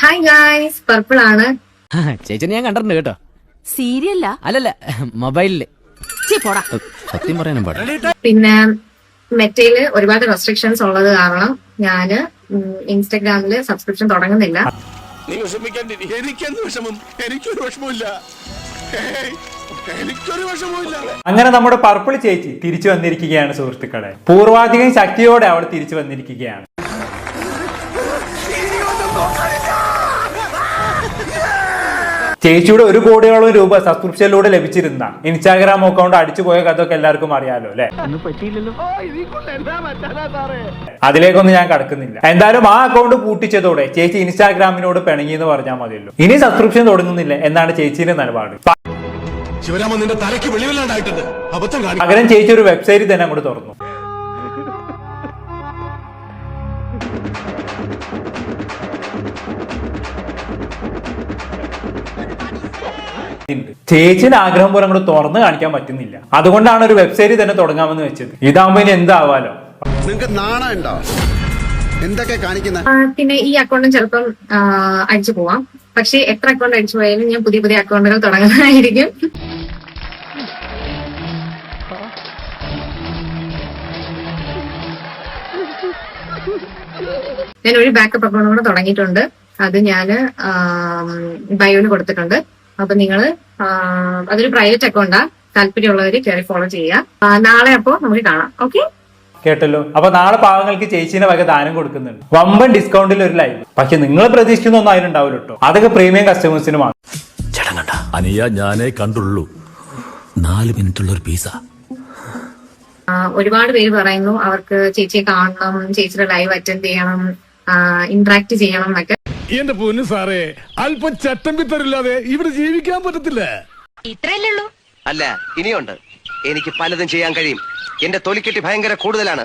Hi guys, purple ആണ്. ചേച്ചി ഞാൻ കണ്ടിട്ടുണ്ട് കേട്ടോ. സീരിയല്ല അല്ലല്ല, മൊബൈലില്. പോടാ. സത്യം പറയാനും പാടില്ല. പിന്നെ മെറ്റയില് ഒരുപാട് റെസ്ട്രിക്ഷൻസ് ഉള്ളത് കാരണം ഞാന് ഇൻസ്റ്റഗ്രാമില് സബ്സ്ക്രിപ്ഷൻ തുടങ്ങുന്നില്ല. നീ വിഷമിക്കാണ്ടിരി. എനിക്കെന്ത് വിഷമം? എനിക്കൊരു വിഷമമില്ല. എനിക്കൊരു വിഷമമില്ല. അങ്ങനെ നമ്മുടെ പർപ്പിൾ ചേച്ചി തിരിച്ചു വന്നിരിക്കുകയാണ് സുഹൃത്തുക്കളെ. പൂർവാധികം ശക്തിയോടെ അവൾ തിരിച്ചു വന്നിരിക്കുകയാണ്. ചേച്ചിയുടെ 1 കോടിയോളം രൂപ സബ്സ്ക്രിപ്ഷനിലൂടെ ലഭിച്ചിരുന്ന ഇൻസ്റ്റാഗ്രാം അക്കൗണ്ട് അടിച്ചുപോയ കഥയൊക്കെ എല്ലാവർക്കും അറിയാലോ അല്ലെ. അതിലേക്കൊന്നും ഞാൻ കടക്കുന്നില്ല. എന്തായാലും ആ അക്കൗണ്ട് പൂട്ടിച്ചതോടെ ചേച്ചി ഇൻസ്റ്റാഗ്രാമിനോട് പിണങ്ങി എന്ന് പറഞ്ഞാൽ മതിയല്ലോ. ഇനി സബ്സ്ക്രിപ്ഷൻ തുടങ്ങുന്നില്ല എന്നാണ് ചേച്ചിയുടെ നിലപാട്. പകരം ചേച്ചി ഒരു വെബ്സൈറ്റ് തന്നെ അങ്ങോട്ട് തുറന്നു. ചേച്ചിയുടെ ആഗ്രഹം പോലെ അങ്ങോട്ട് തുറന്ന് കാണിക്കാൻ പറ്റുന്നില്ല. അതുകൊണ്ടാണ് ഒരു വെബ്സൈറ്റ് തന്നെ തുടങ്ങാമെന്ന് വെച്ചത്. ഇതാകുമ്പോ ഇനി എന്താവാലോ. പിന്നെ ഈ അക്കൗണ്ടും ചിലപ്പം അടിച്ചു പോവാം. പക്ഷെ എത്ര അക്കൗണ്ട് അടിച്ചു പോയാലും ഞാൻ പുതിയ പുതിയ അക്കൗണ്ടുകൾ തുടങ്ങുന്നതായിരിക്കും. ഞാൻ ഒരു ബാക്കപ്പ് അക്കൗണ്ട് കൂടെ തുടങ്ങിയിട്ടുണ്ട്. അത് ഞാന് ബയോന് കൊടുത്തിട്ടുണ്ട്. അപ്പൊ നിങ്ങള് അതൊരു പ്രൈവറ്റ് അക്കൗണ്ടാ. താല്പര്യമുള്ളവര് കയറി ഫോളോ ചെയ്യുക. നാളെ അപ്പോ നമുക്ക് കാണാം. ഓക്കെ, കേട്ടല്ലോ. അപ്പൊ നാളെ പാവങ്ങൾക്ക് ചേച്ചീനെ വക ദാനം കൊടുക്കുന്നുണ്ട്. വമ്പൻ ഡിസ്കൗണ്ടിൽ ഒരു ലൈവ്. പക്ഷെ നിങ്ങൾ പ്രതീക്ഷിക്കുന്നൊന്നും അതിലുണ്ടാവില്ല കേട്ടോ. അതൊക്കെ പ്രീമിയം കസ്റ്റമേഴ്സിന് മാത്രം. അനിയ ഞാനേ കണ്ടുള്ളൂ. 4 മിനിറ്റുള്ള ഒരു പീസ. ഒരുപാട് പേര് പറയുന്നു അവർക്ക് ചേച്ചിയെ കാണണം, ചേച്ചിയുടെ ലൈവ് അറ്റൻഡ് ചെയ്യണം, ഇന്ററാക്ട് ചെയ്യണം എന്നൊക്കെ. എന്റെ പൊന്നു സാറേ, അല്പം ചട്ടം പിത്തരില്ലാതെ ഇവിടെ ജീവിക്കാൻ പറ്റത്തില്ല. ഇത്രയല്ലേ ഉള്ളൂ? അല്ല, ഇനിയുണ്ട്. എനിക്ക് പലതും ചെയ്യാൻ കഴിയും. എന്റെ തൊലിക്കെട്ടി ഭയങ്കര കൂടുതലാണ്.